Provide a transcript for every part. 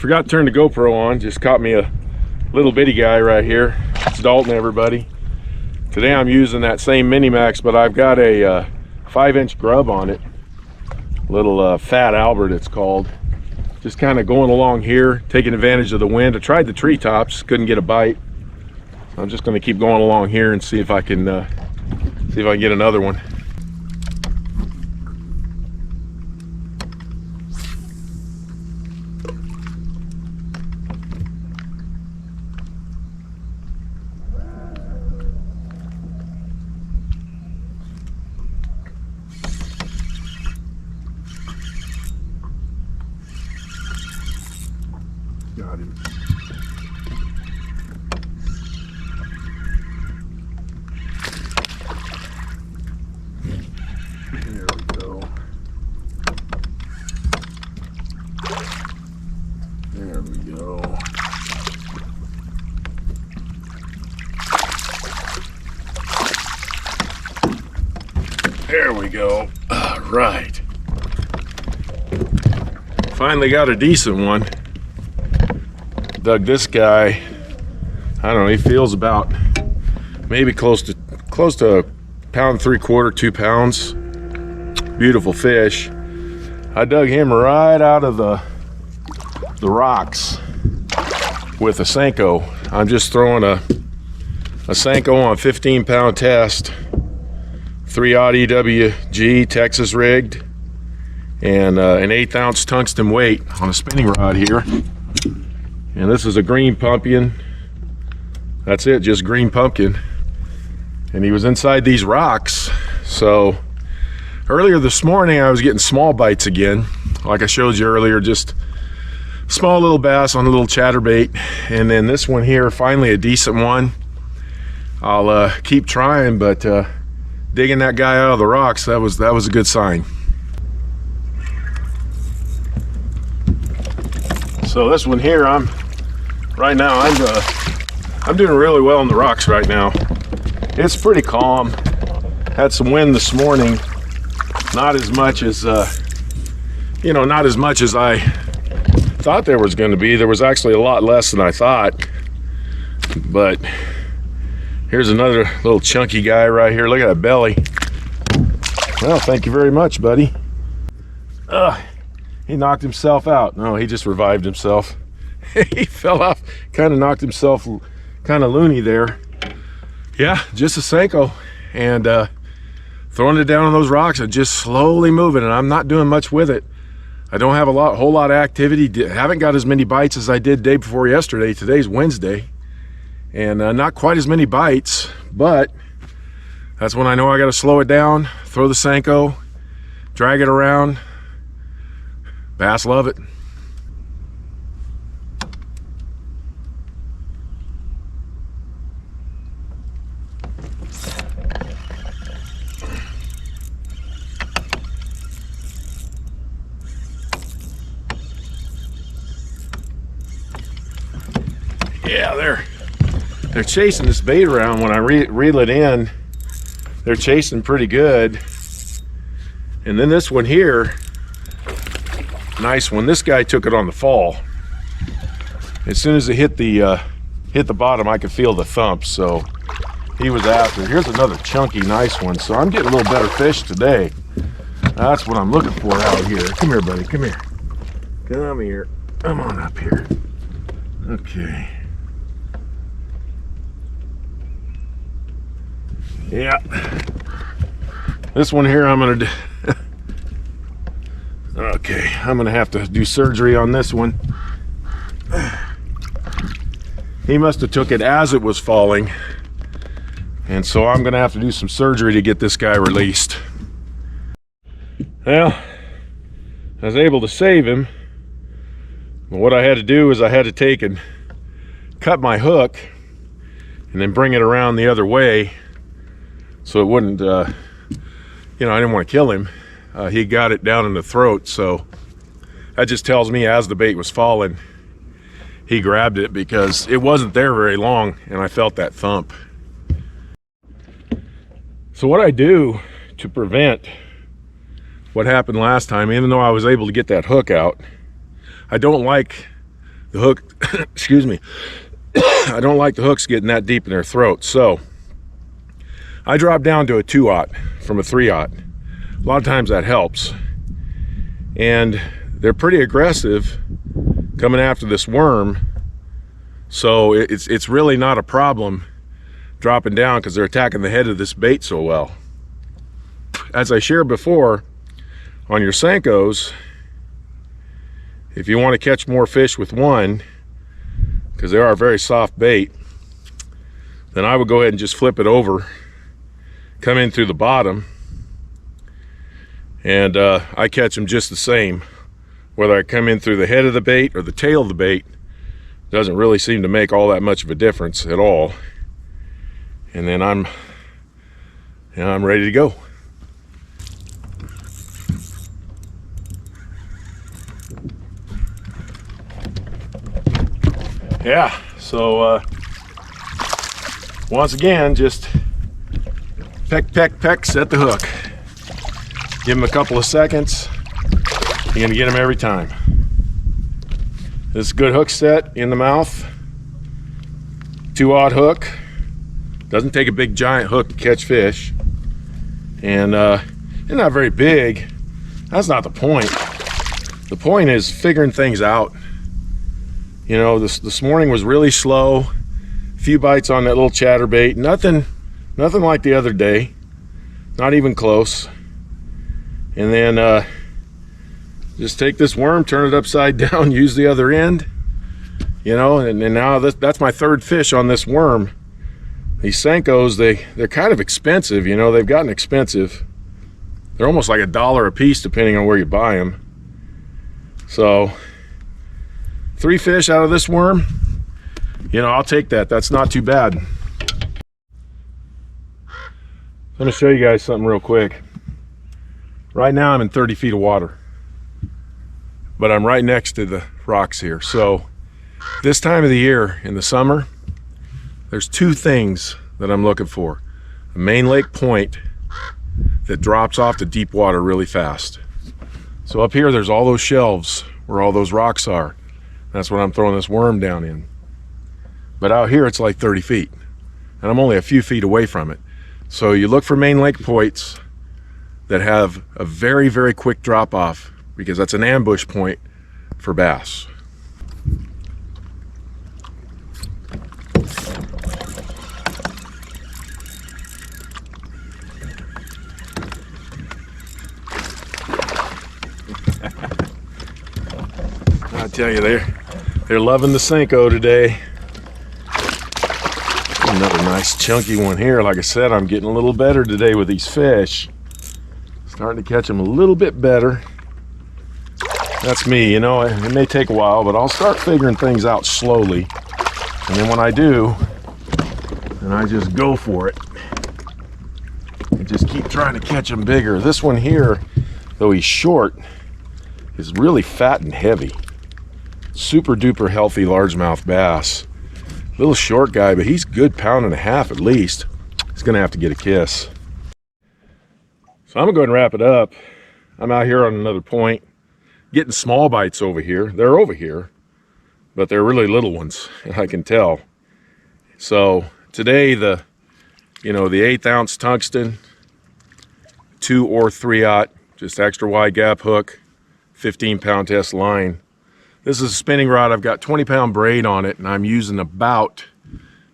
Forgot to turn the GoPro on. Just caught me a little bitty guy right here. It's Dalton, everybody. Today I'm using that same Mini-Max, but I've got a 5-inch grub on it. Little Fat Albert it's called. Just kind of going along here, taking advantage of the wind. I tried the treetops, couldn't get a bite. I'm just going to keep going along here and see if I can get another one. Got him. There we go. There we go. There we go. All right. Finally got a decent one. Dug this guy. I don't know, he feels about maybe close to 1.75 pounds, 2 pounds. Beautiful fish. I dug him right out of the rocks with a Senko. I'm just throwing a Senko on 15-pound test, 3/0 EWG Texas rigged, and an 1/8 ounce tungsten weight on a spinning rod here. And this is a green pumpkin. That's it, just green pumpkin. And he was inside these rocks. So earlier this morning I was getting small bites again, like I showed you earlier, just small little bass on a little chatterbait. And then this one here, finally a decent one. I'll keep trying, but digging that guy out of the rocks, that was a good sign. So this one here, right now I'm doing really well in the rocks right now. It's pretty calm. Had some wind this morning. Not as much as not as much as I thought there was going to be. There was actually a lot less than I thought. But here's another little chunky guy right here. Look at that belly. Well, thank you very much, buddy. He knocked himself out. No, he just revived himself. He fell off, kind of knocked himself kind of loony there. Yeah, just a Senko, and throwing it down on those rocks and just slowly moving, and I'm not doing much with it. I don't have a whole lot of activity. Haven't got as many bites as I did day before yesterday. Today's Wednesday, and not quite as many bites, but that's when I know I got to slow it down, throw the Senko, drag it around. Bass love it. Yeah, they're chasing this bait around. When I reel it in, they're chasing pretty good. And then this one here, nice one. This guy took it on the fall. As soon as it hit the bottom, I could feel the thump, so he was after. Here's another chunky, nice one. So I'm getting a little better fish today. That's what I'm looking for out here. Come here, buddy. Come here. Come here. Come on up here. Okay. Yeah. This one here I'm gonna do. Okay, I'm gonna have to do surgery on this one. He must have took it as it was falling, and so I'm gonna have to do some surgery to get this guy released. Well, I was able to save him, but what I had to do is I had to take and cut my hook and then bring it around the other way so it wouldn't I didn't want to kill him. He got it down in the throat, so that just tells me as the bait was falling, he grabbed it, because it wasn't there very long and I felt that thump. So what I do to prevent what happened last time, even though I was able to get that hook out, I don't like the hook, excuse me, I don't like the hooks getting that deep in their throat. So I drop down to a 2/0 from a 3/0. A lot of times that helps. And they're pretty aggressive coming after this worm. So it's really not a problem dropping down because they're attacking the head of this bait so well. As I shared before, on your senkos, if you want to catch more fish with one, because they are a very soft bait, then I would go ahead and just flip it over, come in through the bottom, and I catch them just the same. Whether I come in through the head of the bait or the tail of the bait, doesn't really seem to make all that much of a difference at all. And then I'm ready to go. Yeah, so once again, just peck, peck, peck, set the hook. Give them a couple of seconds. You're gonna get them every time. This is a good hook set in the mouth. 2/0 hook. Doesn't take a big giant hook to catch fish. And they're not very big. That's not the point. The point is figuring things out. You know, this morning was really slow. A few bites on that little chatterbait. Nothing like the other day. Not even close. And then just take this worm, turn it upside down, use the other end. You know, and now that's my third fish on this worm. These senkos, they're kind of expensive, you know, they've gotten expensive. They're almost like $1 a piece depending on where you buy them. So 3 fish out of this worm, you know, I'll take that. That's not too bad. I'm gonna show you guys something real quick. Right now I'm in 30 feet of water, but I'm right next to the rocks here. So this time of the year in the summer, there's 2 things that I'm looking for. A main lake point that drops off to deep water really fast. So up here, there's all those shelves where all those rocks are. That's what I'm throwing this worm down in. But out here, it's like 30 feet, and I'm only a few feet away from it. So you look for main lake points that have a very, very quick drop off, because that's an ambush point for bass. I tell you, they're loving the senko today. Another nice chunky one here. Like I said, I'm getting a little better today with these fish. Starting to catch them a little bit better. That's me, you know, it may take a while, but I'll start figuring things out slowly. And then when I do, then I just go for it. And just keep trying to catch them bigger. This one here, though he's short, is really fat and heavy. Super duper healthy largemouth bass. Little short guy, but he's good 1.5 pounds at least. He's gonna have to get a kiss. So I'm gonna go ahead and wrap it up. I'm out here on another point, getting small bites over here. They're over here, but they're really little ones, I can tell. So today, the 1/8 ounce tungsten, 2 or 3/0, just extra wide gap hook, 15-pound test line. This is a spinning rod. I've got 20-pound braid on it, and I'm using about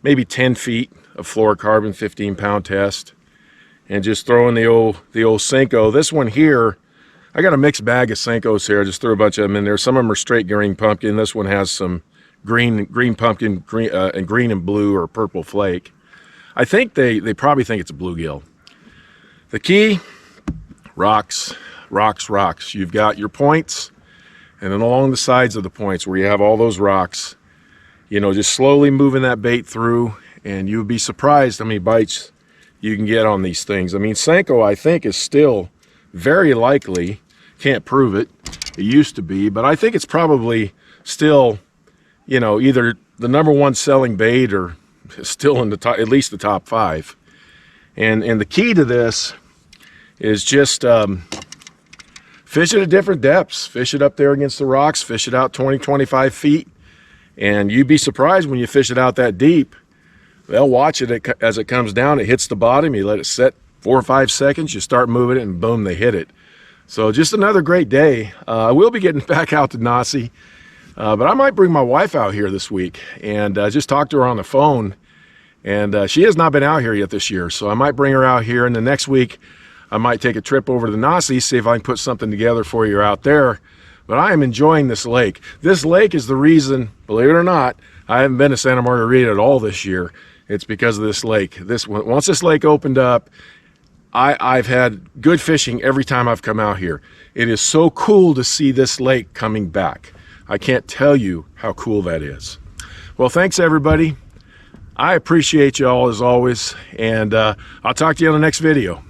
maybe 10 feet of fluorocarbon 15-pound test, and just throwing the old senko. This one here, I got a mixed bag of senkos here. I just threw a bunch of them in there. Some of them are straight green pumpkin. This one has some green pumpkin, and green and blue or purple flake. I think they probably think it's a bluegill. The key, rocks, rocks, rocks. You've got your points, and then along the sides of the points where you have all those rocks, you know, just slowly moving that bait through, and you'd be surprised how many bites you can get on these things. I mean, senko, I think, is still very likely, can't prove it, it used to be, but I think it's probably still, you know, either the #1 selling bait or still in the top, at least the top 5. And the key to this is just fish it at different depths. Fish it up there against the rocks, fish it out 20, 25 feet, And you'd be surprised when you fish it out that deep. They'll watch it as it comes down. It hits the bottom. You let it set 4 or 5 seconds. You start moving it, and boom, they hit it. So just another great day. I will be getting back out to Nazi, but I might bring my wife out here this week and just talk to her on the phone. And she has not been out here yet this year, so I might bring her out here. And the next week, I might take a trip over to the Nazi, see if I can put something together for you out there. But I am enjoying this lake. This lake is the reason, believe it or not, I haven't been to Santa Margarita at all this year. It's because of this lake. Once this lake opened up, I've had good fishing every time I've come out here. It is so cool to see this lake coming back. I can't tell you how cool that is. Well, thanks everybody. I appreciate you all as always, and I'll talk to you on the next video.